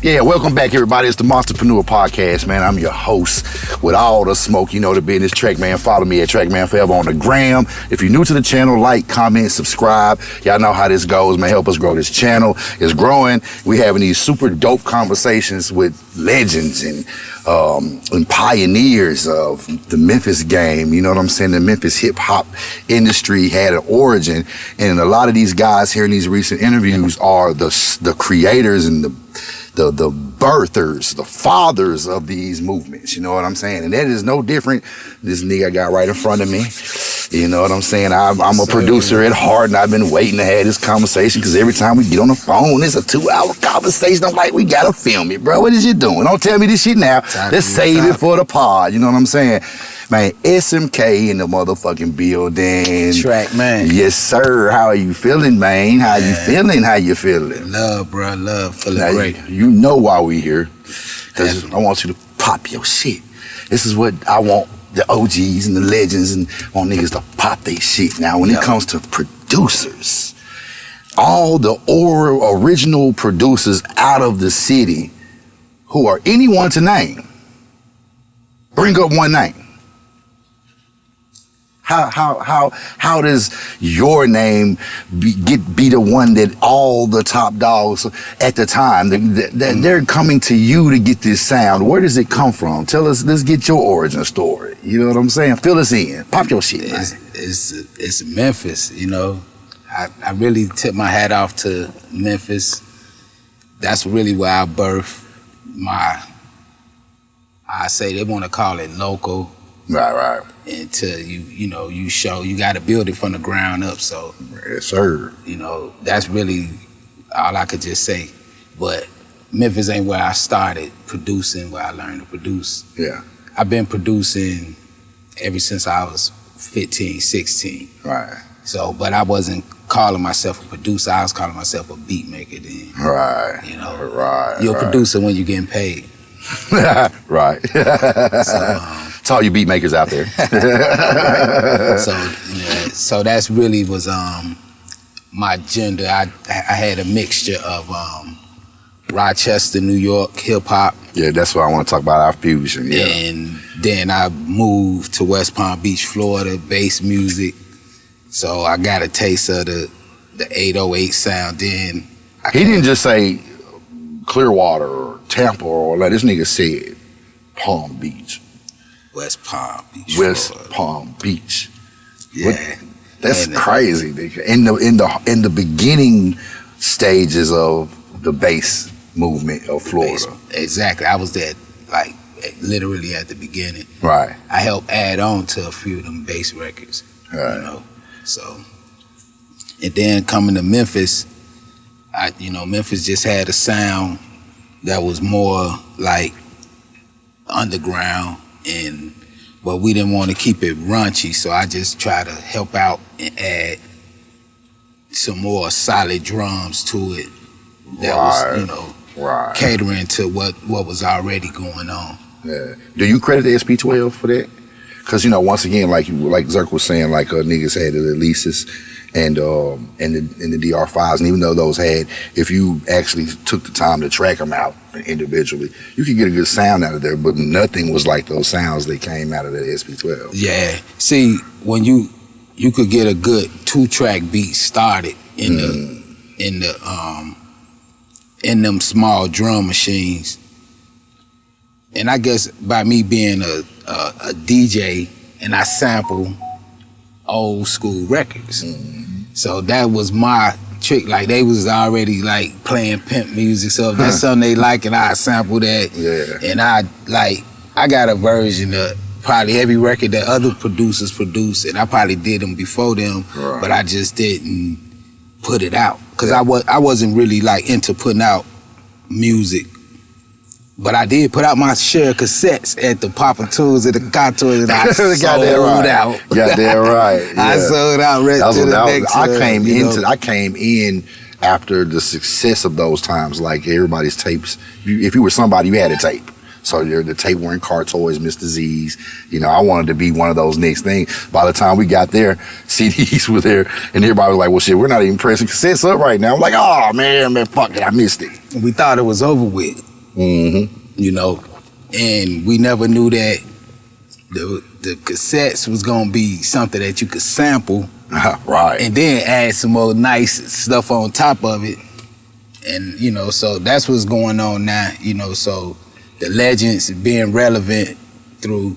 Yeah, welcome back, everybody. It's the Monsterpreneur podcast, man. I'm your host with all the smoke. You know the business, Trackman. Follow me at Trackman Forever on the gram. If you're new to the channel, like, comment, subscribe. Y'all know how this goes, man. Help us grow this channel. It's growing. We having these super dope conversations with legends and pioneers of the Memphis game. You know what I'm saying? The Memphis hip hop industry had an origin, and a lot of these guys here in these recent interviews are the creators and the birthers, the fathers of these movements, you know what I'm saying? And that is no different. This nigga I got right in front of me, you know what I'm saying? I'm a producer at heart, and I've been waiting to have this conversation because every time we get on the phone, it's a 2-hour conversation. I'm like, we gotta film it, bro. What is you doing? Don't tell me this shit now. Let's save it for the pod, you know what I'm saying? Man, SMK in the motherfucking building. Trackman. Yes, sir. How are you feeling, man? How you feeling? How you feeling? Love, bro. Love. Feeling great. You know why we here. Because I want you to pop your shit. This is what I want the OGs and the legends and want niggas to pop their shit. Now, when it comes to producers, all the original producers out of the city who are anyone to name, bring up one name. How does your name be the one that all the top dogs at the time they're coming to you to get this sound? Where does it come from? Tell us. Let's get your origin story. You know what I'm saying? Fill us in. Pop your shit, man. It's Memphis. You know, I really tip my hat off to Memphis. That's really where I birthed my. I say they want to call it local. Right. Until you show, you got to build it from the ground up. So, yes, sir. You know, that's really all I could just say. But Memphis ain't where I started producing, where I learned to produce. Yeah. I've been producing ever since I was 15, 16. Right. So, but I wasn't calling myself a producer. I was calling myself a beat maker then. Right. You know, you're a producer when you're getting paid. Right. To all you beat makers out there. So that's really was my gender. I had a mixture of Rochester, New York hip hop. Yeah, that's what I want to talk about, our fusion. Yeah. And then I moved to West Palm Beach, Florida, bass music. So I got a taste of the 808 sound. Then he didn't just say Clearwater or Tampa or like this nigga said Palm Beach. West Palm Beach. Palm Beach. Yeah. That's crazy, nigga. In the beginning stages of the bass movement of Florida. Exactly. I was there like literally at the beginning. Right. I helped add on to a few of them bass records. Right. You know. So and then coming to Memphis, Memphis just had a sound that was more like underground, but we didn't want to keep it raunchy, so I just try to help out and add some more solid drums to it that was, catering to what was already going on. Yeah. Do you credit the SP12 for that? Because once again, like Zerk was saying, like niggas had the releases and the DR5s, and even though those had, if you actually took the time to track them out individually, you could get a good sound out of there, but nothing was like those sounds that came out of that SP12. Yeah. See, when you could get a good 2-track beat started in them small drum machines. And I guess by me being a DJ and I sample old school records. So that was my trick. Like they was already like playing pimp music. So if that's something they like and I sample that. Yeah. And I got a version of probably every record that other producers produced, and I probably did them before them, but I just didn't put it out. Cause I wasn't really like into putting out music. But I did put out my share of cassettes at the Papa Tools and the Contours, and I sold out. Goddamn right. Yeah. I sold out I came in after the success of those times, like everybody's tapes. If you were somebody, you had a tape. So the tape wearing car toys, Mr. Z's. I wanted to be one of those next things. By the time we got there, CDs were there, and everybody was like, well, shit, we're not even pressing cassettes up right now. I'm like, oh, man, fuck it, I missed it. We thought it was over with. You know, and we never knew that the cassettes was gonna be something that you could sample, right, and then add some more nice stuff on top of it. And you know, so that's what's going on now. You know, so the legends being relevant through.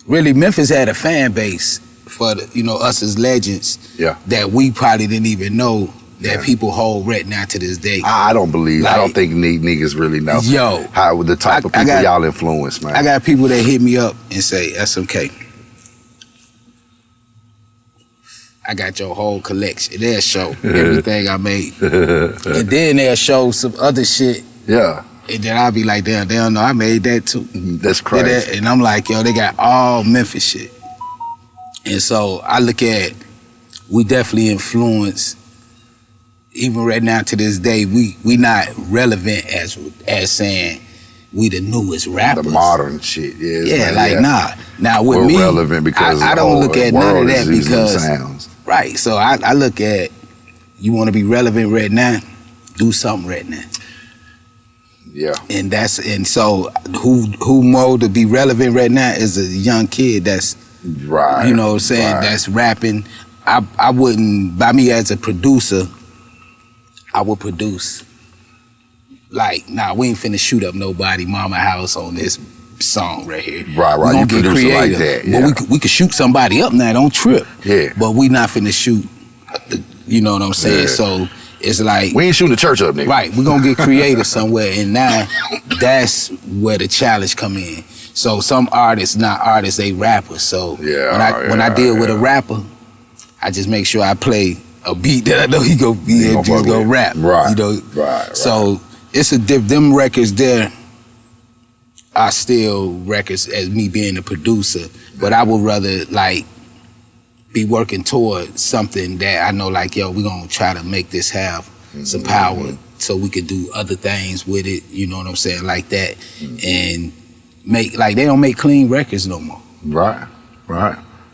Really, Memphis had a fan base for the, you know, us as legends. Yeah. That we probably didn't even know that people hold right now to this day. I don't believe. Like, I don't think niggas really know. Yo, how the type of people y'all influence, man. I got people that hit me up and say, SMK, I got your whole collection. They'll show everything I made, and then they'll show some other shit. Yeah. And then I'll be like, damn, they don't know I made that too. That's crazy. And I'm like, yo, they got all Memphis shit. And so I look at, we definitely influence, even right now to this day, we not relevant as saying we the newest rappers. The modern shit, nah. Now with we're me, relevant because I don't look at none of that because, sounds. Right, so I look at, you want to be relevant right now, do something right now. Yeah. And so who more to be relevant right now is a young kid that's right. You know what I'm saying, that's rapping. I wouldn't, by me as a producer, I would produce like, nah, we ain't finna shoot up nobody mama house on this song right here. Right. We gonna get creative. Like that. Yeah. But we could shoot somebody up now, don't trip. Yeah. But we not finna shoot, you know what I'm saying? Yeah. So it's like, we ain't shooting the church up, nigga. Right, we're gonna get creative somewhere, and now that's where the challenge come in. So some artists, not artists, they rappers. So when I deal with a rapper, I just make sure I play a beat that I know he gonna rap. Right. You know. Right. So it's them records there are still records as me being a producer, but I would rather like be working toward something that I know, like, yo, we're gonna try to make this have some power so we could do other things with it, you know what I'm saying, like that, and make, like, they don't make clean records no more. Right.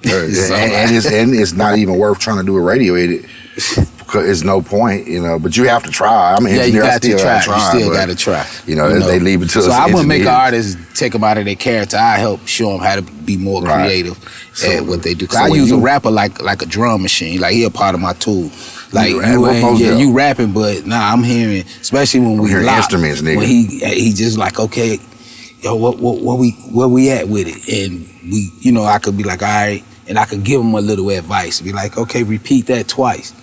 And it's not even worth trying to do a radio edit. It's no point, you know, but you have to try. I'm an engineer, you still got to try. You know, they leave it to us. So I wouldn't make an artist take them out of their character. I help show them how to be more creative at what they do. Cause I use a rapper like a drum machine. Like, he a part of my tool. Like, you rapping, but nah, I'm hearing, especially when we lock, instruments, nigga. When he just like, okay, yo, where we at with it? And we, you know, I could be like, all right, and I could give him a little advice. Be like, okay, repeat that twice.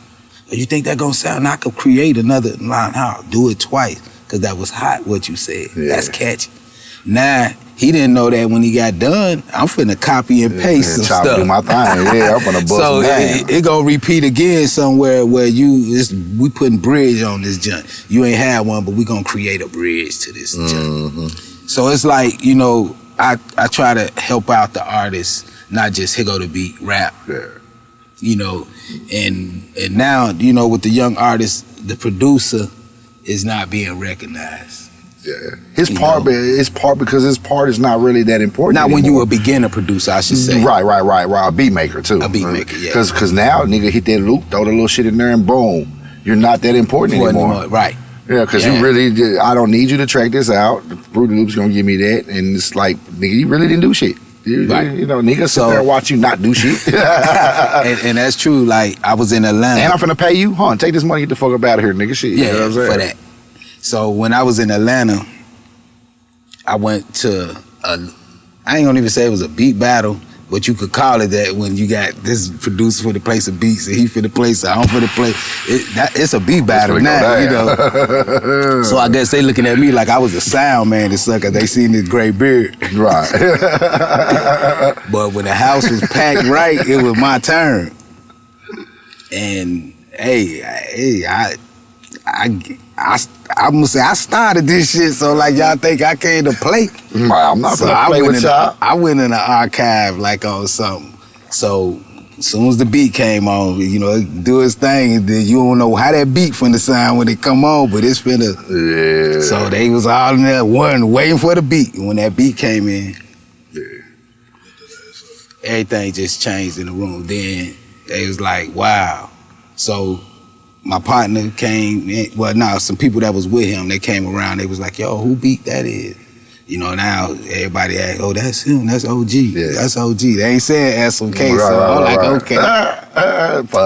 You think that gonna sound? I could create another line. How? Do it twice, cause that was hot. What you said. Yeah. That's catchy. Nah, he didn't know that when he got done. I'm finna copy and paste some stuff. Do my thing. Yeah, I'm finna bust so it gonna repeat again somewhere where we putting bridge on this junk. You ain't had one, but we gonna create a bridge to this junk. So it's like, you know, I try to help out the artists, not just here go the beat, rap. Yeah. You know, and now, you know, with the young artists, the producer is not being recognized. Yeah, his part because his part is not really that important. Not anymore. When you a beginner producer, I should say. Right. A beat maker too. A beat maker, yeah. Because now nigga hit that loop, throw the little shit in there, and boom, you're not that important anymore. Right. Yeah, because you really, I don't need you to track this out. Fruity Loop's gonna give me that, and it's like, nigga, you really didn't do shit. You know, niggas sit there and watch you not do shit. and that's true. Like, I was in Atlanta. And I'm finna pay you? Take this money, get the fuck up out of here, nigga. Shit. Yeah, you know what I'm saying? For that. So when I was in Atlanta, I went to I ain't gonna even say it was a beat battle, but you could call it that when you got this producer for the place of beats and he for the place, I'm for the place. It's a beat battle now, you know. So I guess they looking at me like I was a sound man and sucker. They seen this gray beard. Right. But when the house was packed right, it was my turn. And I'm gonna say I started this shit, so like y'all think I came to play. I'm not gonna play with y'all. I went in the archive like on something. So as soon as the beat came on, you know, do its thing, and then you don't know how that beat finna sound when it come on, but it's finna. Yeah. So they was all in there waiting for the beat. And when that beat came in, everything just changed in the room. Then they was like, wow. So my partner came in, some people that was with him, they came around, they was like, yo, who beat that is? You know, now everybody ask, oh, that's him, that's OG. Yeah. That's OG. They ain't saying SMK, so I'm like, okay.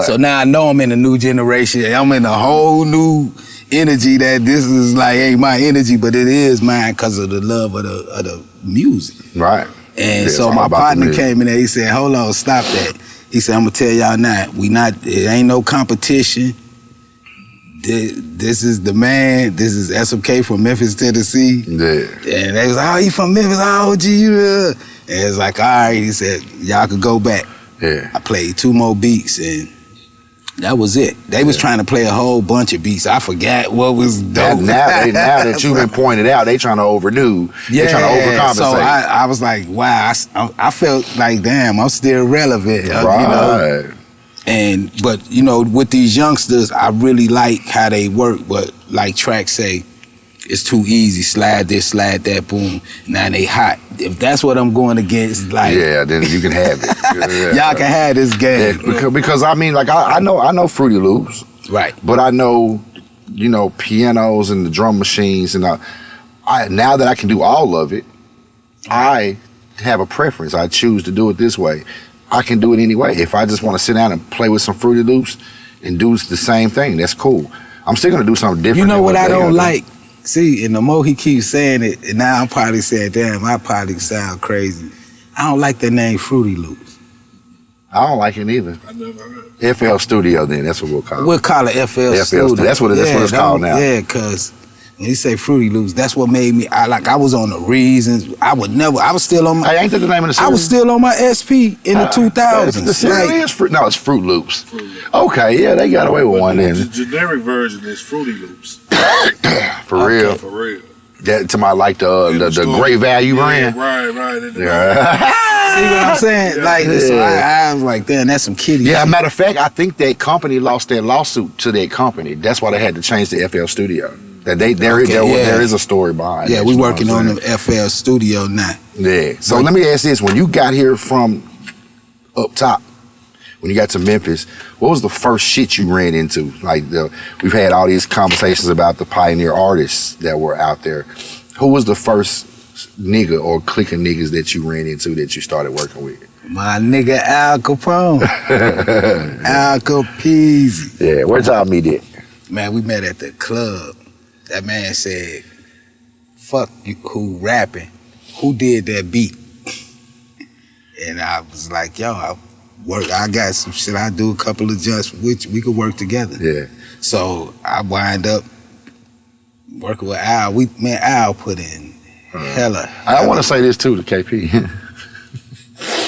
So now I know I'm in a new generation. I'm in a whole new energy that this is like, ain't my energy, but it is mine because of the love of the music. Right. And so my partner came in there, he said, hold on, stop that. He said, I'm gonna tell y'all now, it ain't no competition. This is the man. This is SMK from Memphis, Tennessee. Yeah. And they was like, oh, you from Memphis? Oh, gee. And it's like, all right. He said, y'all could go back. Yeah. I played 2 more beats and that was it. They was trying to play a whole bunch of beats. I forgot what was dope. Now that you've been pointed out, they trying to overdo. Yeah. They trying to overcompensate. So I was like, wow. I felt like, damn, I'm still relevant. Right. You know? But you know, with these youngsters, I really like how they work. But like Track say, it's too easy. Slide this, slide that, boom. Now they hot. If that's what I'm going against, like then you can have it. Y'all can have this game. Yeah, because I mean, like I know Fruity Loops, right? But I know, you know, pianos and the drum machines, and now that I can do all of it, I have a preference. I choose to do it this way. I can do it anyway. If I just want to sit down and play with some Fruity Loops and do the same thing, that's cool. I'm still gonna do something different. You know what I don't like? See, and the more he keeps saying it, and now I'm probably saying, damn, I probably sound crazy. I don't like the name Fruity Loops. I don't like it either. I never heard. FL Studio, then that's what we'll call it. We'll call it FL Studio. That's what it's called now. Yeah, because when you say Fruity Loops, that's what made me. I was on the Reasons. I was still on my. Hey, ain't that the name of the series? I was still on my SP in the 2000s. The series is it's Fruit Loops. Okay, yeah, they got away with one then. The generic version is Fruity Loops. For real. For real. That to my like the Great Value brand. Right. Yeah. See what I'm saying? Like, so I was like, damn, that's some kitty. Yeah, matter of fact, I think that company lost their lawsuit to their company. That's why they had to change the FL Studio. That there is a story behind. Yeah, we working on the FL Studio now. Yeah. So let me ask this: when you got here from up top, when you got to Memphis, what was the first shit you ran into? Like we've had all these conversations about the pioneer artists that were out there. Who was the first nigga or clique of niggas that you ran into that you started working with? My nigga Al Capone. Al Capeezy. Yeah, where'd y'all meet at? Man, we met at the club. That man said, fuck you, who rapping? Who did that beat? And I was like, yo, I got some shit. I do a couple of joints which we could work together. Yeah. So I wind up working with Al. Al put in hella. I want to say this too to KP.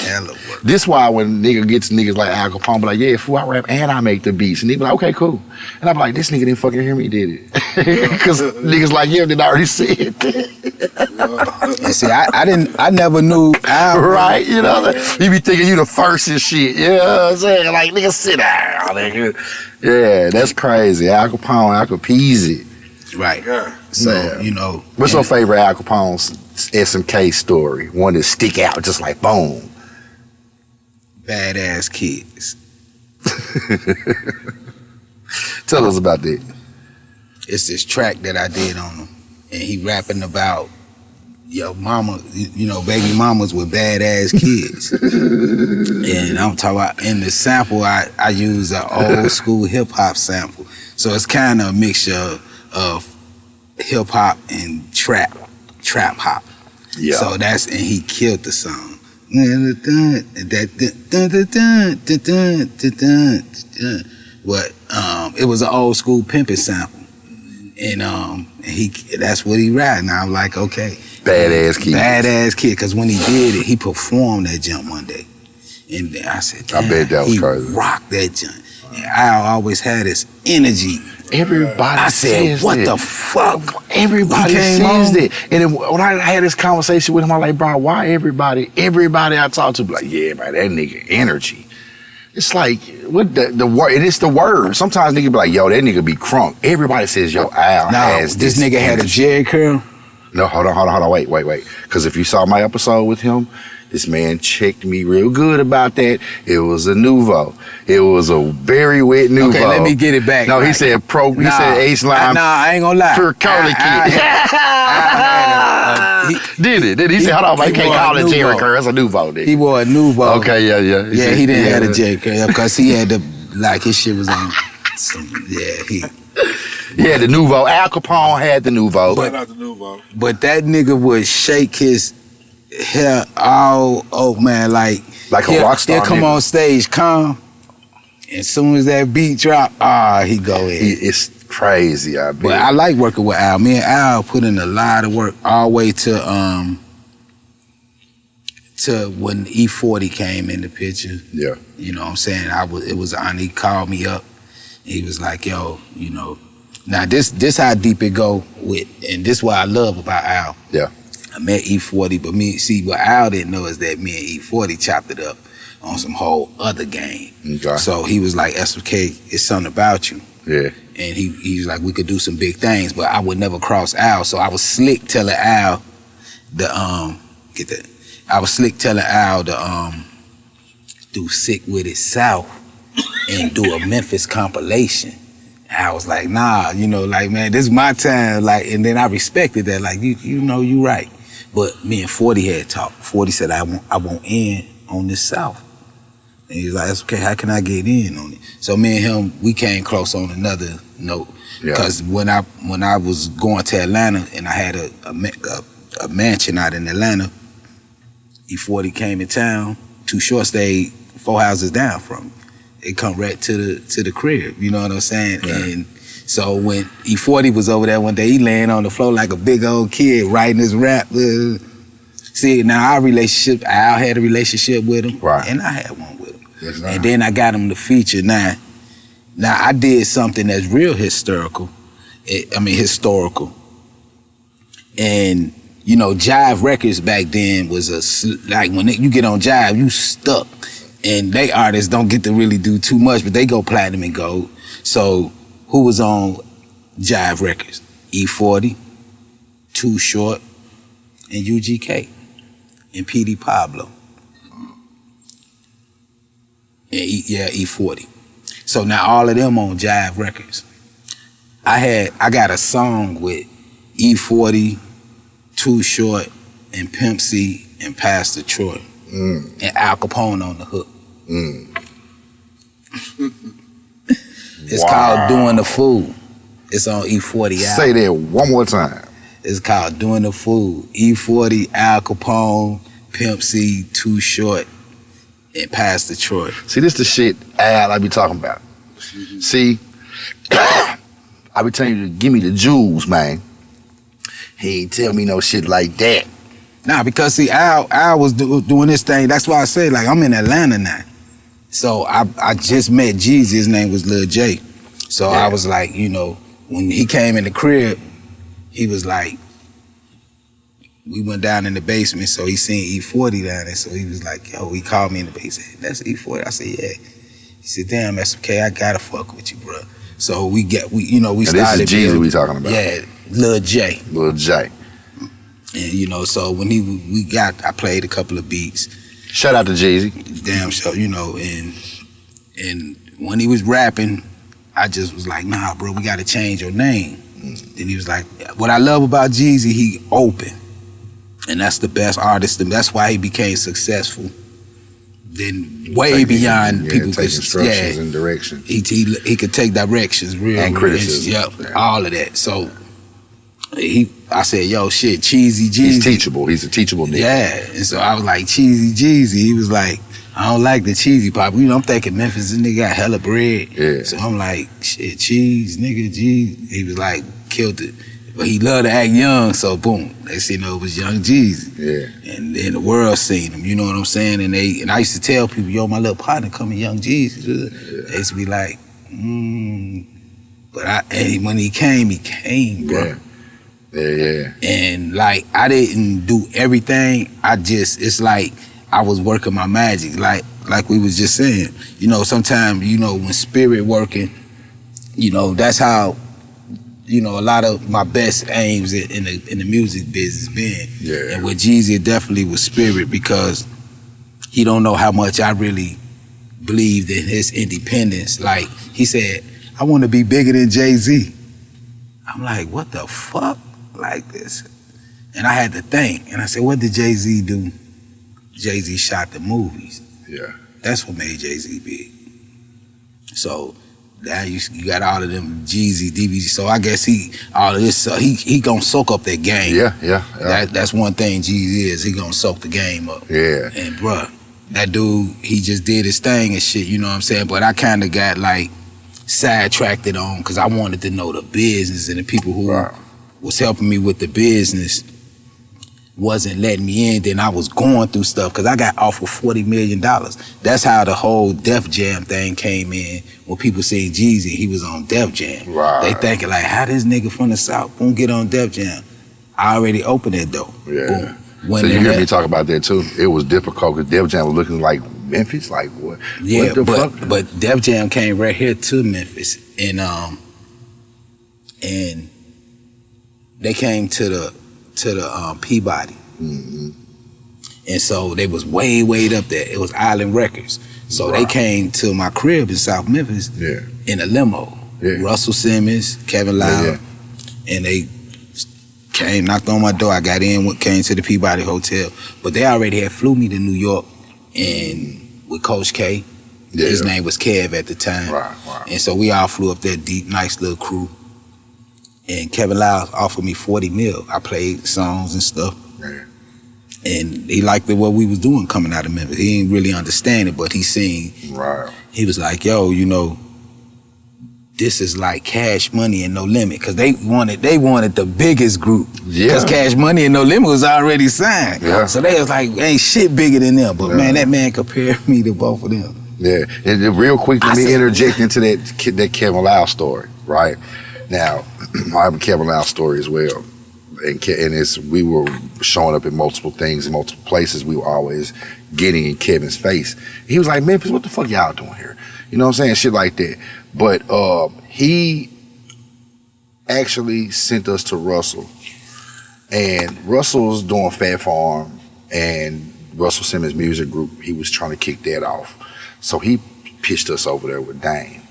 Hella work. This why when nigga gets niggas like Al Capone, be like, yeah, fool, I rap and I make the beats. And he be like, okay, cool. And I be like, this nigga didn't fucking hear me, did it? Because niggas like him did already see it. And see, I never knew Al. Right, you know, you be thinking you the first and shit. You know what I'm saying? Like, nigga, sit down, nigga. Yeah, that's crazy. Al Capone, Al Capeezy. Right. Yeah. So, you know. What's your favorite Al Capone's SMK story? One that stick out just like boom. Badass Kids. Tell us about that. It's this track that I did on him. And he rapping about, yo, mama, you know, baby mamas with badass kids. And I'm talking about, in the sample, I use an old school hip hop sample. So it's kind of a mixture of hip hop and trap hop. Yeah. So and he killed the song. But it was an old school pimpin' sample. And that's what he riding. I'm like, okay. Badass kid, because when he did it, he performed that jump one day. And I said, I bet that was crazy. He rocked that jump. And I always had this energy. Everybody says what the fuck? Everybody says that. And then when I had this conversation with him, I'm like, bro, why everybody I talk to be like, yeah, man, that nigga energy. It's like, what the word, and it's the word. Sometimes nigga be like, yo, that nigga be crunk. Everybody says, yo, Al has this nigga had a J curl. No, hold on, wait. Because if you saw my episode with him, This man checked me real good about that. It was a Nouveau. It was a very wet Nouveau. Okay, let me get it back. No, he said he said Ace Lime. Nah, I ain't gonna lie. Pure Curly Kid. Did he said, hold on, man, you can't call it Jerry Curl. It's a Nouveau. He wore a Nouveau. Okay, yeah. Yeah, he didn't have a Jerry Curl because he had his shit was on. He had the Nouveau. Al Capone had the Nouveau. But that nigga would shake his hair all, man, like a rock star. He'll come on stage calm. As soon as that beat drop, he go in. It's crazy, I bet. But I like working with Al. Me and Al put in a lot of work all the way to when E40 came in the picture. Yeah. You know what I'm saying? It was on. He called me up. He was like, yo, you know. Now this how deep it go with, and this what I love about Al. Yeah. I met E40, but what Al didn't know is that me and E40 chopped it up on some whole other game. Okay. So he was like, SMK, it's something about you. Yeah. And he was like, we could do some big things, but I would never cross Al. So I was slick telling Al I was slick telling Al to do Sick With It South and do a Memphis compilation. I was like, nah, you know, like, man, this is my time. Like, and then I respected that, like, you know, you right. But me and 40 had talked. 40 said, I want in on this South. And he was like, that's okay, how can I get in on it? So me and him, we came close on another note. Because when I was going to Atlanta and I had a mansion out in Atlanta, E40 came in town, Too Short stayed 4 houses down from me. It come right to the crib, you know what I'm saying? Yeah. And so when E40 was over there one day, he laying on the floor like a big old kid writing his rap. See, now Al had a relationship with him, right, and I had one with him. Yes, and then I got him to feature. Now I did something that's real historical. Historical. And you know, Jive Records back then was like when you get on Jive, you stuck. And they artists don't get to really do too much, but they go platinum and gold. So who was on Jive Records? E40, Too Short, and UGK, and PD Pablo. And E40. So now all of them on Jive Records. I got a song with E40, Too Short, and Pimp C, and Pastor Troy. And Al Capone on the hook. It's called Doing the Fool. It's on E40 album. Say that one more time. It's called Doing the Fool. E40, Al Capone, Pimp C, Too Short, and Pastor Troy. See, this the shit Al I be talking about. See, I be telling you to give me the jewels, man. He ain't tell me no shit like that. Nah, because see, Al was doing this thing. That's why I say, like, I'm in Atlanta now. So I just met Jeezy. His name was Lil J. So I was like, you know, when he came in the crib, he was like, we went down in the basement, so he seen E40 down there. So he was like, yo, he called me in the basement. He said, that's E40. I said, yeah. He said, damn, SMK, I gotta fuck with you, bro. So we started. This is Jeezy we talking about. Yeah, Lil J. Lil J. And you know, so when I played a couple of beats. Shout out to Jeezy. Damn show, you know, and when he was rapping, I just was like, nah, bro, we gotta change your name. Then he was like, what I love about Jeezy, he open. And that's the best artist, and that's why he became successful. Then way beyond people take instructions and direction. He could take directions, real and criticism. Yep, all of that. So I said, yo, shit, Cheesy Jeezy. He's teachable. He's a teachable nigga. Yeah, and so I was like, Cheesy Jeezy. He was like, I don't like the cheesy pop. You know, I'm thinking Memphis, this nigga got hella bread. Yeah. So I'm like, shit, cheese, nigga, Jeezy. He was like, killed it. But he loved to act young, so boom. They see, it was Young Jeezy. Yeah. And then the world seen him, you know what I'm saying? And I used to tell people, yo, my little partner coming, Young Jeezy. Yeah. They used to be like, But when he came, bro. Yeah. Yeah. And like, I didn't do everything. It's like I was working my magic, like we was just saying. You know, sometimes, you know, when spirit working, you know, that's how, you know, a lot of my best aims in the music business been. Yeah. And with Jeezy, it definitely was spirit, because he don't know how much I really believed in his independence. Like, he said, I want to be bigger than JayZ. I'm like, what the fuck? Like this. And I had to think. And I said, what did JayZ do? JayZ shot the movies. Yeah. That's what made JayZ big. So now you got all of them Jeezy, DVG. So I guess all of this, so he gonna soak up that game. Yeah. That's one thing Jeezy is. He gonna soak the game up. Yeah. And bruh, that dude, he just did his thing and shit, you know what I'm saying? But I kind of got like sidetracked on because I wanted to know the business, and the people who was helping me with the business wasn't letting me in. Then I was going through stuff because I got offered $40 million. That's how the whole Def Jam thing came in. When people seen Jeezy, he was on Def Jam. Right. They thinking like, how this nigga from the South gonna get on Def Jam? I already opened that door. Yeah. Boom. So you hear me talk about that too. It was difficult because Def Jam was looking like Memphis, like what? Yeah, what the fuck? But Def Jam came right here to Memphis, and they came to the Peabody, and so they was way up there. It was Island Records, so they came to my crib in South Memphis in a limo. Russell Simmons, Kevin Loud, and they came, knocked on my door. I got in, came to the Peabody Hotel, but they already had flew me to New York and with Coach K. His name was Kev at the time. Right. And so we all flew up there, deep, nice little crew. And Kevin Loud offered me 40 mil. I played songs and stuff. Yeah. And he liked what we was doing coming out of Memphis. He didn't really understand it, but he seen. Right. He was like, yo, you know, this is like Cash Money and No Limit, because they wanted the biggest group. Because Cash Money and No Limit was already signed. Yeah. So they was like, ain't shit bigger than them. But man, that man compared me to both of them. Yeah. And real quick, let me interject into that Kevin Loud story. Right. Now, I have a Kevin Loud story as well. And we were showing up in multiple things in multiple places. We were always getting in Kevin's face. He was like, Memphis, what the fuck y'all doing here? You know what I'm saying? Shit like that. But he actually sent us to Russell. And Russell was doing Fat Farm and Russell Simmons Music Group. He was trying to kick that off. So he pitched us over there with Dame.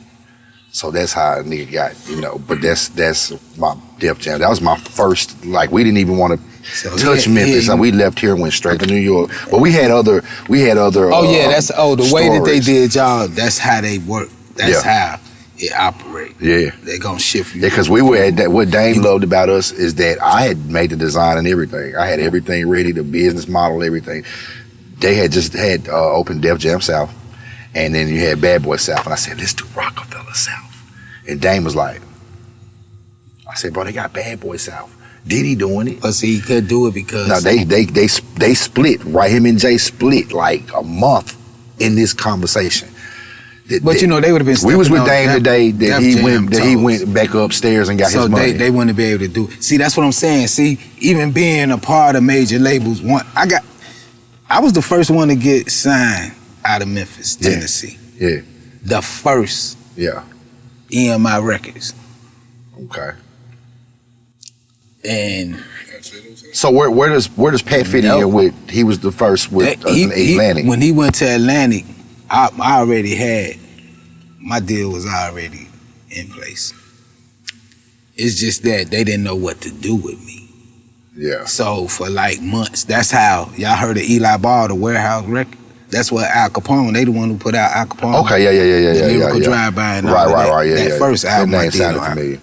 So that's how a nigga got, you know, but that's my Def Jam. That was my first, like, we didn't even want to touch Memphis. We left here and went straight to New York. But we had other the way that they did y'all, that's how they work. That's how it operate. Yeah. They gonna shift you. Yeah, because we were at that, what Dame loved about us is that I had made the design and everything. I had everything ready, the business model, everything. They had just opened Def Jam South. And then you had Bad Boy South, and I said, let's do Rockefeller South. And Dame was like, I said, bro, they got Bad Boy South. Diddy doing it. But see, he could do it because... No, they split, right? Him and Jay split like a month in this conversation. But you know, they would have been... We was with Dame today that he went back upstairs and got his money. So they wouldn't be able to do it. See, that's what I'm saying. See, even being a part of major labels, I was the first one to get signed out of Memphis, Tennessee. Yeah. The first. Yeah. EMI Records. Okay. And so where does Pat fit in with? He was the first with Atlantic. When he went to Atlantic, I already had my deal was already in place. It's just that they didn't know what to do with me. Yeah. So for like months, that's how y'all heard of Eli Ball, the Warehouse record. That's what Al Capone, they the one who put out Al Capone. Okay, yeah. The Lyrical Drive-By and all right, yeah. That first album that name sounded familiar.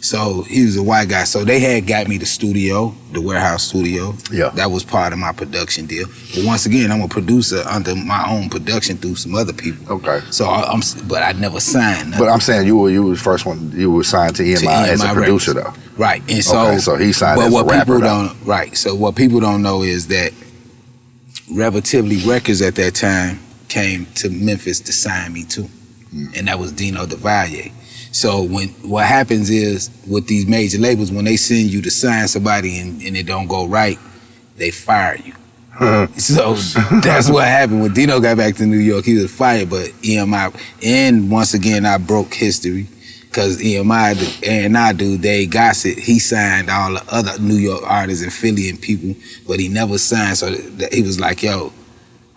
So he was a white guy. So they had got me the studio, the Warehouse studio. Yeah. That was part of my production deal. But once again, I'm a producer under my own production through some other people. Okay. So but I never signed nothing. But I'm saying you were the first one, you were signed to EMI as a producer though. Right. And so he signed as a rapper though. Right. So what people don't know is that Relativity Records at that time came to Memphis to sign me too. And that was Dino DeValier. So what happens is with these major labels, when they send you to sign somebody and it don't go right, they fire you. So that's what happened when Dino got back to New York. He was fired, but EMI, and once again I broke history because EMI and I do Dave Gossett, he signed all the other New York artists and Philly and people, but he never signed. So he was like, yo,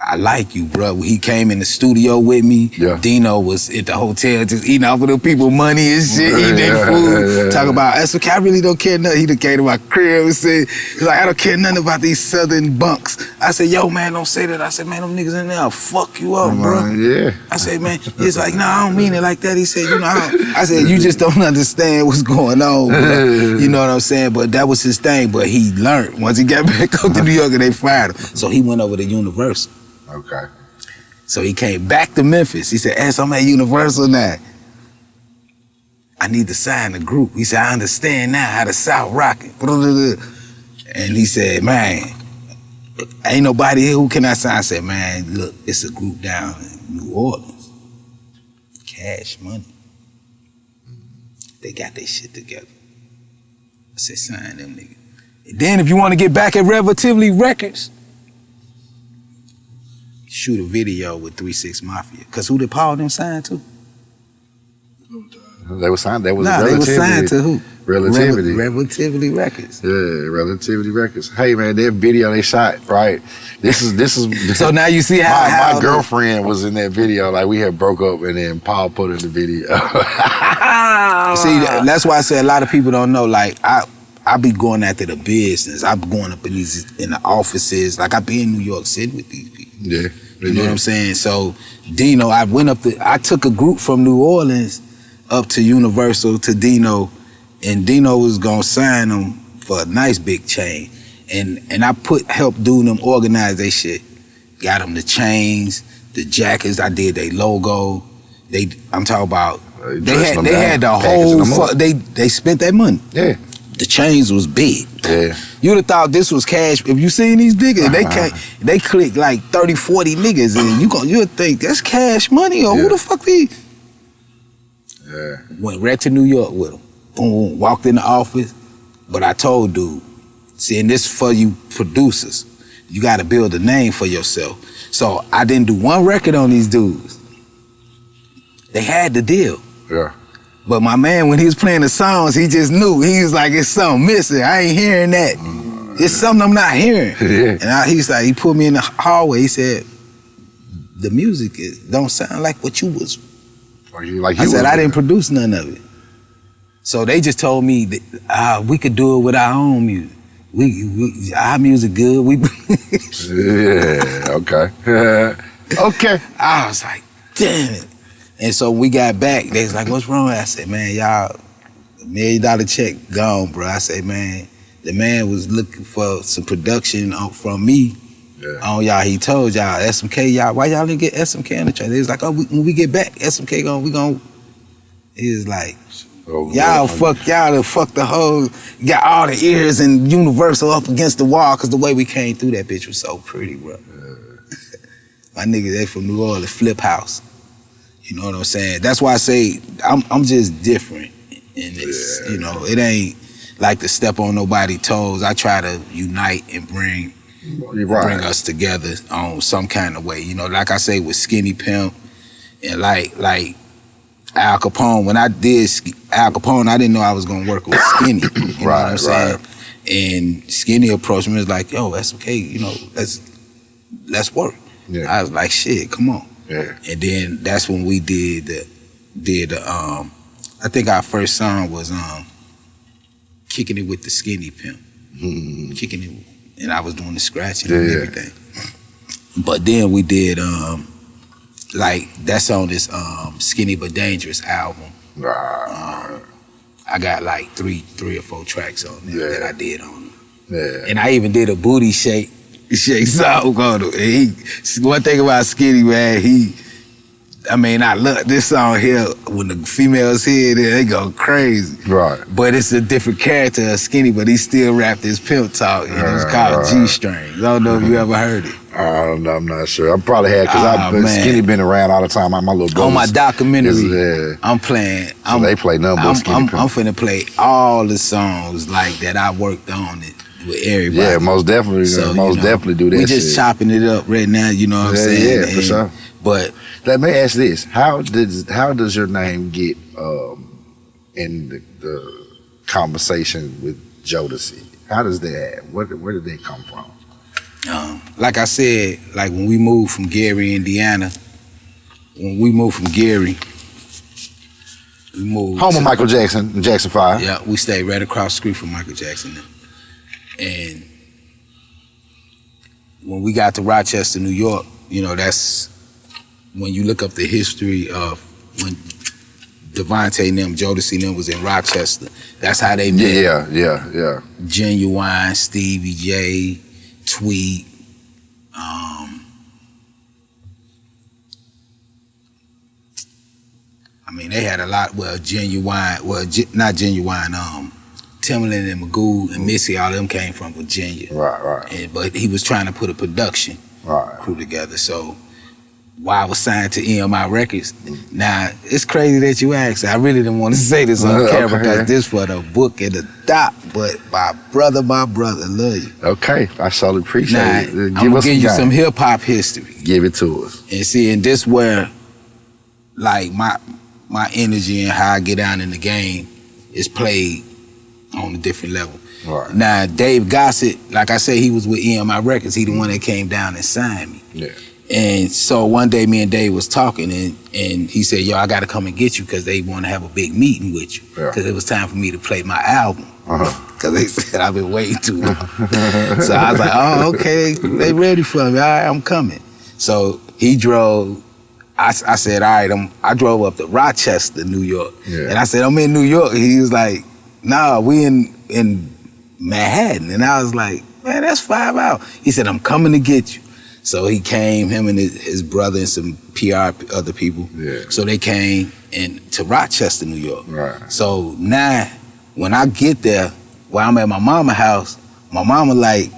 I like you, bro. He came in the studio with me. Yeah. Dino was at the hotel just eating off of the people money and shit, eating their food. Talk about SMK, I really don't care nothing. He done came to my crib and said, he's like, I don't care nothing about these southern bunks. I said, yo, man, don't say that. I said, man, them niggas in there, I'll fuck you up, bro. Yeah. I said, man, he's like, no, I don't mean it like that. He said, you know, I said, you just don't understand what's going on, bro. You know what I'm saying? But that was his thing. But he learned once he got back up to New York and they fired him. So he went over to Universal. Okay. So he came back to Memphis. He said, I'm at Universal now. I need to sign the group. He said, I understand now how the South rocking. And he said, man, ain't nobody here who can I sign? I said, man, look, it's a group down in New Orleans. Cash Money. They got their shit together. I said, sign them niggas. And then if you want to get back at Relativity Records, shoot a video with 3-6 Mafia. Cause who did Paul them sign to? They were signed. That was they Relativity. were signed to who? Relativity. Relativity Records. Yeah, Relativity Records. Hey man, that video they shot, right? This is. So now you see how my girlfriend was in that video. Like we had broke up, and then Paul put in the video. See, that's why I say a lot of people don't know. Like I be going after the business. I'm going up in the offices. Like I be in New York City with these people. Yeah. You know what I'm saying? So Dino, I took a group from New Orleans up to Universal to Dino, and Dino was gonna sign them for a nice big chain. And I helped do them organize their shit. Got them the chains, the jackets, I did their logo. I'm talking about they had the whole they spent that money. Yeah. The chains was big. Yeah. You'd have thought this was cash. If you seen these niggas, they click like 30, 40 niggas, and you'd think that's cash money, or who the fuck these? Yeah. Went right to New York with them. Boom, walked in the office. But I told dude, see, and this for you producers, you gotta build a name for yourself. So I didn't do one record on these dudes. They had the deal. Yeah. But my man, when he was playing the songs, he just knew. He was like, it's something missing. I ain't hearing that. It's something I'm not hearing. Yeah. And he's like, he put me in the hallway. He said, the music don't sound like what you was. I said, I didn't produce none of it. So they just told me that we could do it with our own music. Our music good. Yeah, okay. Okay. I was like, damn it. And so we got back. They was like, what's wrong? I said, man, y'all, $1 million check gone, bro. I said, man, the man was looking for some production from me. Yeah. On y'all, he told y'all, SMK, y'all, why y'all didn't get SMK on the track? They was like, oh, when we get back, SMK we gon'. He was like, y'all fuck the whole, got all the ears and Universal up against the wall, cause the way we came through that bitch was so pretty, bro. My niggas, they from New Orleans, Flip House. You know what I'm saying? That's why I say I'm just different in this. You know, it ain't like to step on nobody's toes. I try to unite and bring us together on some kind of way. You know, like I say with Skinny Pimp and like Al Capone. When I did Al Capone, I didn't know I was gonna work with Skinny. You know what I'm saying? And Skinny approached me and was like, yo, SMK, you know, let's work. Yeah. I was like, shit, come on. Yeah. And then that's when we did I think our first song was Kicking It With the Skinny Pimp. Kicking it, and I was doing the scratching and everything. But then we did that's on this Skinny But Dangerous album. I got like three or four tracks on there that I did on it. Yeah. And I even did a booty shake song on it. One thing about Skinny, man, I look, this song here, when the females hear it, they go crazy. Right. But it's a different character of Skinny, but he still rapped his pimp talk, and it was called G-String. I don't know if you ever heard it. I don't know, I'm not sure. I probably had, because Skinny been around all the time. My little brothers. On my documentary, I'm playing. So they play nothing but Skinny Pimp. I'm finna play all the songs like that I worked on it with everybody. Yeah, most definitely. So, definitely do that. We just chopping it up right now, you know what I'm saying? Yeah, for sure. But let me ask this: How does your name get in the conversation with Jodeci? How does that? Where did they come from? Like I said, like when we moved from Gary, Indiana, we moved home of Michael Jackson, Jackson 5. Yeah, we stayed right across the street from Michael Jackson. And when we got to Rochester, New York, you know, that's when you look up the history of when Devontae and them, Jodeci and them was in Rochester. That's how they met. Yeah. Genuine, Stevie J, Tweet, I mean, they had a lot, not Genuine, Timbaland and Magoo and Missy, all of them came from Virginia. Right. But he was trying to put a production crew together. So while I was signed to EMI Records, now it's crazy that you asked. I really didn't want to say this on camera because this for the book at the top. But my brother, love you. Okay, I surely appreciate it. I'm gonna give you some hip hop history. Give it to us. And see, and this where, like my energy and how I get down in the game is played on a different level. Right. Now, Dave Gossett, like I said, he was with EMI Records. He the one that came down and signed me. Yeah. And so one day me and Dave was talking and he said, yo, I got to come and get you because they want to have a big meeting with you. Because it was time for me to play my album. Because they said I've been waiting too long. So I was like, oh, okay, they ready for me. All right, I'm coming. So he drove. I said, all right, I drove up to Rochester, New York. Yeah. And I said, I'm in New York. He was like, nah, we in Manhattan. And I was like, man, that's 5 hours. He said, I'm coming to get you. So he came, him and his brother and some PR other people. Yeah. So they came to Rochester, New York. Right. So now, when I get there, while I'm at my mama's house, my mama like,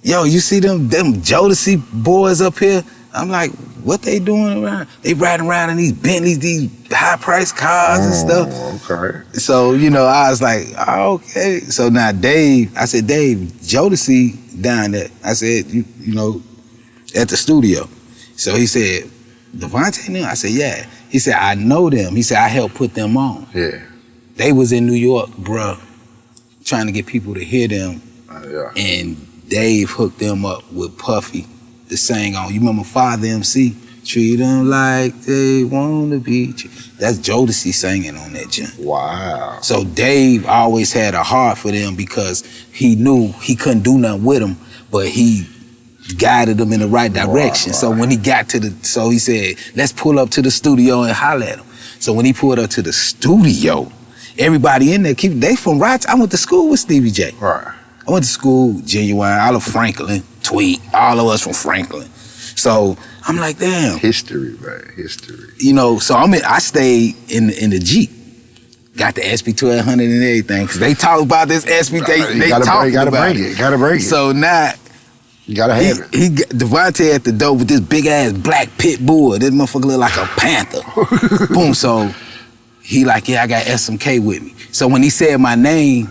yo, you see them Jodeci boys up here? I'm like, what they doing around? They riding around in these Bentleys, these high-priced cars and stuff. Okay. So, you know, I was like, oh, okay. So now I said, Dave, Jodeci down there. I said, you know, at the studio. So he said, Devontae knew? I said, yeah. He said, I know them. He said, I helped put them on. Yeah. They was in New York, bruh, trying to get people to hear them. Yeah. And Dave hooked them up with Puffy to sing on. You remember Father MC? Treat them like they want to be. That's Jodeci singing on that jump. Wow. So Dave always had a heart for them because he knew he couldn't do nothing with them, but he guided them in the right direction. Right. So when he got so he said, let's pull up to the studio and holler at him. So when he pulled up to the studio, everybody in there, they from Rochester. I went to school with Stevie J. Right. I went to school, Genuine, all of Franklin, Tweet, all of us from Franklin. So I'm like, damn. History, right? History. You know, so I stayed in the Jeep. Got the SP1200 and everything, because they talk about this SP, they talk about it. Gotta break it. So now, you gotta have it. He Devontae at the door with this big ass black pit bull. This motherfucker look like a panther. Boom. So he like, yeah, I got SMK with me. So when he said my name,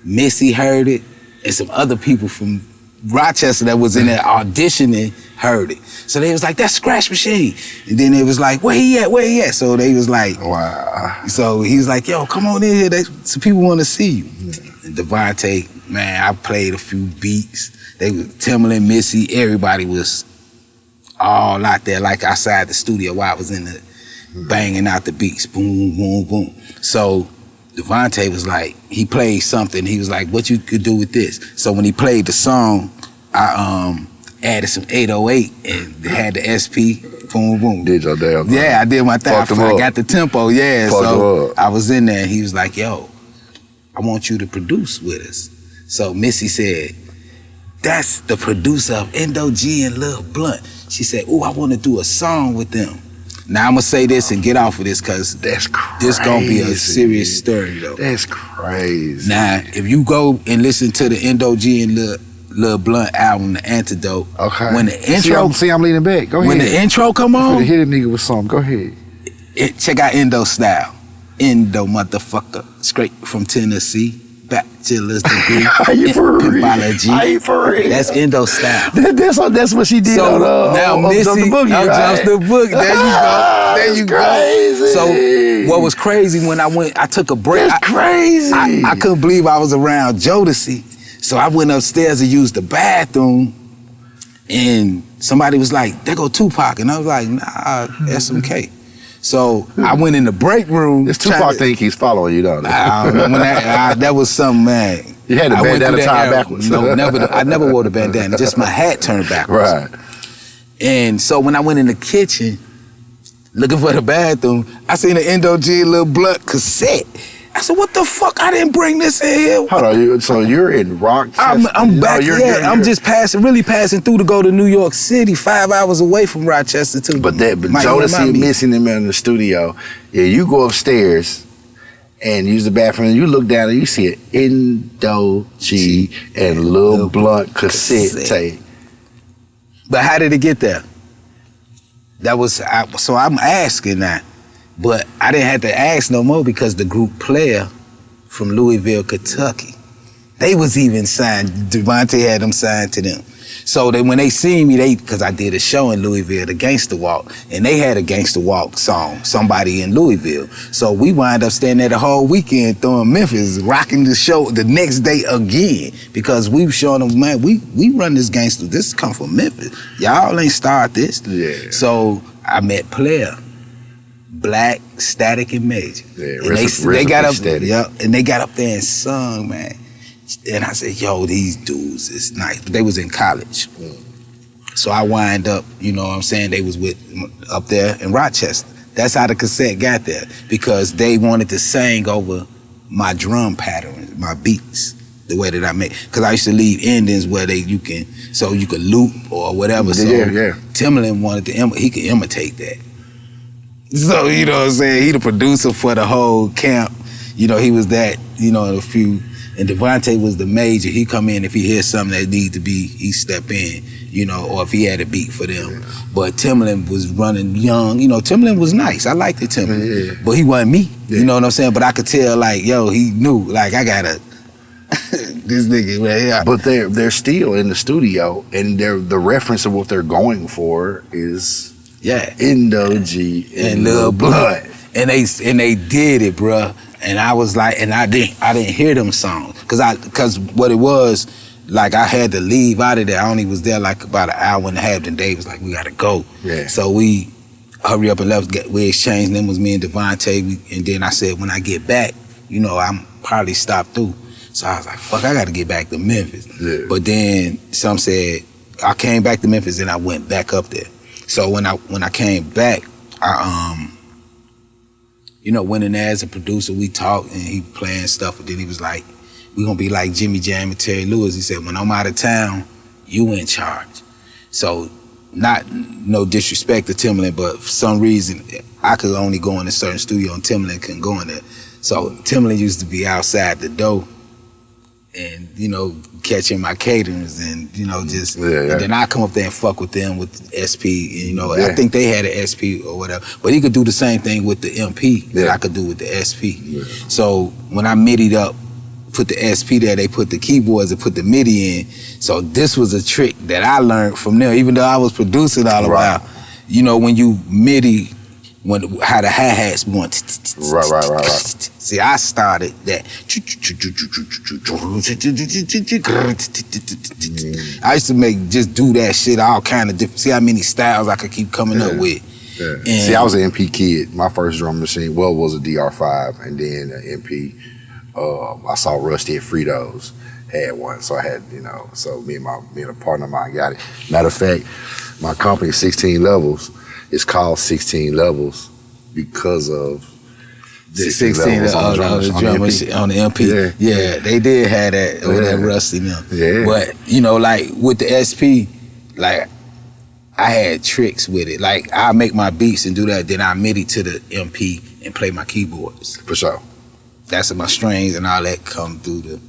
Missy heard it, and some other people from Rochester that was in there auditioning heard it. So they was like, that's Scratch Machine. And then it was like, where he at? So they was like, wow. So he was like, yo, come on in here. Some people want to see you. And Devontae, man, I played a few beats. They were Timbaland, Missy, everybody was all out there, like outside the studio while I was in the banging out the beats, boom, boom, boom. So Devontae was like, he played something. He was like, what you could do with this? So when he played the song, I added some 808 and had the SP, boom, boom. Did your damn thing. Yeah, I did my thing. I got the tempo, yeah. Fucked so I was in there and he was like, yo, I want you to produce with us. So Missy said, that's the producer of Endo G and Lil Blunt. She said, oh, I want to do a song with them. Now I'm gonna say this and get off of this because that's crazy. This gonna be a serious story though. That's crazy. Now, if you go and listen to the Endo G and Lil Blunt album, The Antidote. Okay. When the intro, see, I'm leaning back. Go ahead. When the intro come on, hit a nigga with something. Go ahead. Check out Endo style. Endo motherfucker, straight from Tennessee. Bachelor's degree in pimpology. Are you for real? That's Endo style. That's what she did. So now Missy, Jump the Boogie, Jump the Boogie. There you go. There you go. So what was crazy when I took a break. That's crazy. I couldn't believe I was around Jodeci. So I went upstairs and used the bathroom. And somebody was like, there go Tupac. And I was like, nah, SMK. So I went in the break room. This Tupac thing keeps following you, don't it? I don't know. When that was something, man. You had the bandana tied backwards. No, I never wore the bandana. Just my hat turned backwards. Right. And so when I went in the kitchen, looking for the bathroom, I seen an Endo G Lil Blunt cassette. I said, what the fuck? I didn't bring this in here. Hold on, so you're in Rochester? I'm back, I'm just really passing through to go to New York City, 5 hours away from Rochester too. But Jodeci and Missy them in the studio, yeah, you go upstairs and use the bathroom and you look down and you see an Endo G and Lil Blunt cassette tape. But how did it get there? So I'm asking that. But I didn't have to ask no more because the group Player from Louisville, Kentucky, they was even signed. Devontae had them signed to them. So when they seen me, because I did a show in Louisville, the Gangsta Walk, and they had a Gangsta Walk song, somebody in Louisville. So we wind up staying there the whole weekend throwing Memphis, rocking the show the next day again, because we were showing them, man, we run this gangster. This come from Memphis. Y'all ain't start this. Yeah. So I met Player. Black, Static, and Major. Yeah, and they got up, Static. yeah, and they got up there and sung, man. And I said, yo, these dudes is nice. But they was in college. So I wind up, you know what I'm saying, they was up there in Rochester. That's how the cassette got there, because they wanted to sing over my drum patterns, my beats, the way that I make. Because I used to leave endings where you could loop or whatever. So Timbaland wanted to, he could imitate that. So, you know what I'm saying, he the producer for the whole camp. You know, he was that, you know, a few. And Devontae was the major. He come in, if he hears something that need to be, he step in, you know, or if he had a beat for them. Yeah. But Timbaland was running young. You know, Timbaland was nice. I liked the Timbaland. But he wasn't me. You know what I'm saying? But I could tell, like, yo, he knew, like, I gotta, this nigga, man. Yeah. But they're still in the studio, and the reference of what they're going for is Endo G and Lil Blunt. And they did it, bruh. And I was like, and I didn't hear them songs. Cause what it was, like, I had to leave out of there. I only was there like about an hour and a half, and Dave was like, we gotta go. Yeah. So we hurry up and left, we exchanged. Them was me and Devontae, and then I said, when I get back, you know, I'm probably stopped through. So I was like, fuck, I gotta get back to Memphis. Yeah. But then some said, I came back to Memphis and I went back up there. So when I came back, you know, went in there as a producer, we talked and he playing stuff, and then he was like, we gonna be like Jimmy Jam and Terry Lewis. He said, when I'm out of town, you in charge. So, not no disrespect to Timbaland, but for some reason, I could only go in a certain studio and Timbaland couldn't go in there. So Timbaland used to be outside the door and, you know, catching my caterers and, you know, just, and then I come up there and fuck with them with SP, and, you know, I think they had an SP or whatever, but he could do the same thing with the MP that I could do with the SP. Yeah. So when I midied up, put the SP there, they put the keyboards and put the MIDI in. So this was a trick that I learned from them, even though I was producing all the while. You know, when you MIDI, how the hi-hats going. Right. See, I started that. I used to just do that shit, all kind of different. See how many styles I could keep coming up with. Yeah. And see, I was an MP kid. My first drum machine, was a DR5, and then an MP. I saw Rusty at Fritos had one, so I had, you know, so me and a partner of mine got it. Matter of fact, my company, 16 Levels, it's called 16 Levels because of the 16 levels on the MP. Yeah, they did have that with that Rusty now. Yeah. But, you know, like with the SP, like I had tricks with it. Like I make my beats and do that, then I MIDI to the MP and play my keyboards. For sure. That's my strings and all that come through the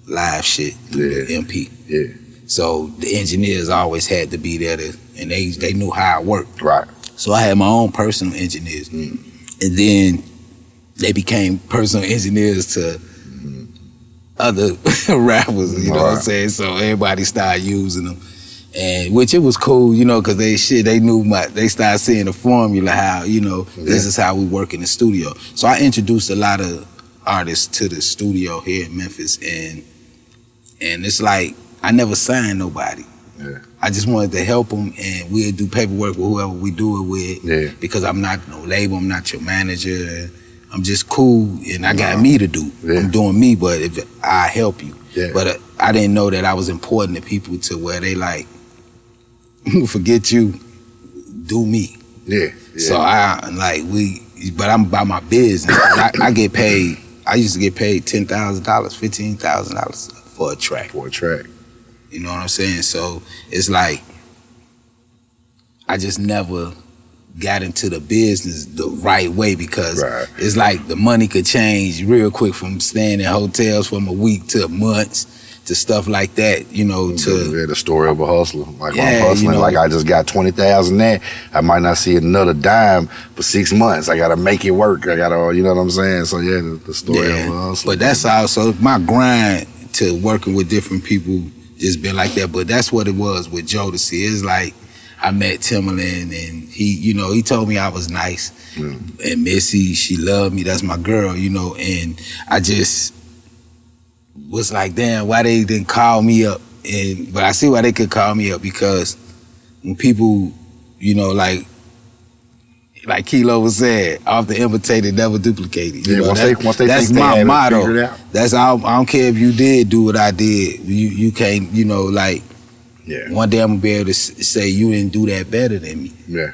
live shit through the MP. Yeah. So the engineers always had to be there and they knew how it worked. Right. So I had my own personal engineers. And then they became personal engineers to other rappers, you know what I'm saying? So everybody started using them. And which it was cool, you know, because they knew they started seeing the formula, how, you know, this is how we work in the studio. So I introduced a lot of artists to the studio here in Memphis, and it's like I never signed nobody Yeah. I just wanted to help them, and we'll do paperwork with whoever we do it with. Yeah. Because I'm not no label, I'm not your manager. I'm just cool, and I got me to do. Yeah. I'm doing me, but if I help you. Yeah. But I didn't know that I was important to people to where they like, forget you, do me. Yeah. So but I'm about my business. I get paid. I used to get paid $10,000, $15,000 for a track. You know what I'm saying? So it's like I just never got into the business the right way because it's like the money could change real quick from staying in hotels from a week to months to stuff like that, you know. The story of a hustler. Like I'm hustling, you know, like I just got 20,000 there. I might not see another dime for 6 months. I gotta make it work. I gotta, you know what I'm saying? So yeah, the story of a hustler. But that's also my grind to working with different people just been like that. But that's what it was with Jodeci. It's like I met Timberland and he told me I was nice. And Missy, she loved me. That's my girl, you know. And I just was like, damn, why they didn't call me up? But I see why they could call me up because when people, you know, like Kilo was saying, off the imitated, never duplicated. You know, once they that's think my they have motto. it figured out. That's I don't care if you did do what I did. You can't, you know, like one day I'm gonna be able to say you didn't do that better than me. Yeah.